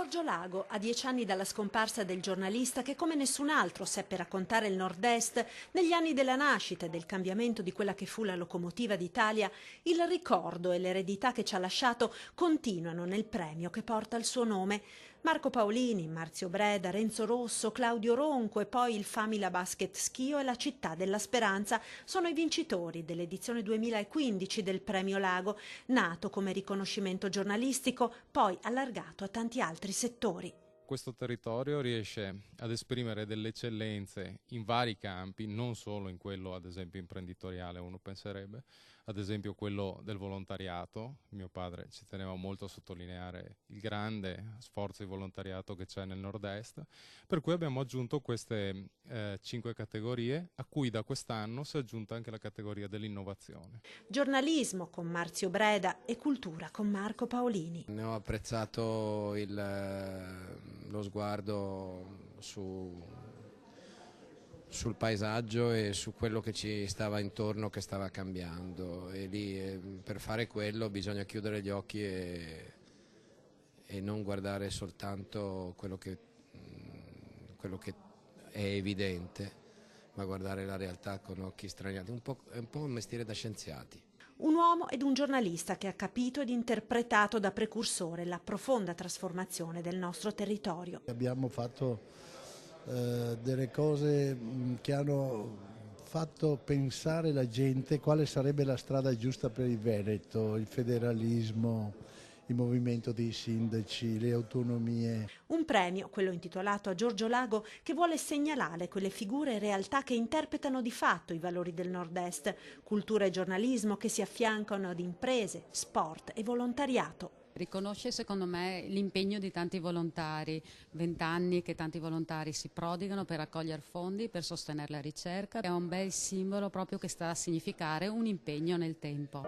Giorgio Lago, a 10 anni dalla scomparsa del giornalista che come nessun altro seppe raccontare il Nord-Est negli anni della nascita e del cambiamento di quella che fu la locomotiva d'Italia, il ricordo e l'eredità che ci ha lasciato continuano nel premio che porta il suo nome. Marco Paolini, Marzio Breda, Renzo Rosso, Claudio Ronco e poi il Famila Basket Schio e la Città della Speranza sono i vincitori dell'edizione 2015 del Premio Lago, nato come riconoscimento giornalistico, poi allargato a tanti altri settori. Questo territorio riesce ad esprimere delle eccellenze in vari campi, non solo in quello ad esempio imprenditoriale, uno penserebbe, ad esempio quello del volontariato. Mio padre ci teneva molto a sottolineare il grande sforzo di volontariato che c'è nel nord-est, per cui abbiamo aggiunto queste 5 categorie, a cui da quest'anno si è aggiunta anche la categoria dell'innovazione. Giornalismo con Marzio Breda e cultura con Marco Paolini. Ne ho apprezzato lo sguardo sul paesaggio e su quello che ci stava intorno, che stava cambiando, e lì per fare quello bisogna chiudere gli occhi e non guardare soltanto quello che è evidente, ma guardare la realtà con occhi straniati. È un po' un mestiere da scienziati. Un uomo ed un giornalista che ha capito ed interpretato da precursore la profonda trasformazione del nostro territorio. Abbiamo fatto delle cose che hanno fatto pensare la gente quale sarebbe la strada giusta per il Veneto, il federalismo, il movimento dei sindaci, le autonomie. Un premio, quello intitolato a Giorgio Lago, che vuole segnalare quelle figure e realtà che interpretano di fatto i valori del Nord-Est, cultura e giornalismo che si affiancano ad imprese, sport e volontariato. Riconosce secondo me l'impegno di tanti volontari, 20 anni che tanti volontari si prodigano per raccogliere fondi, per sostenere la ricerca. È un bel simbolo proprio che sta a significare un impegno nel tempo.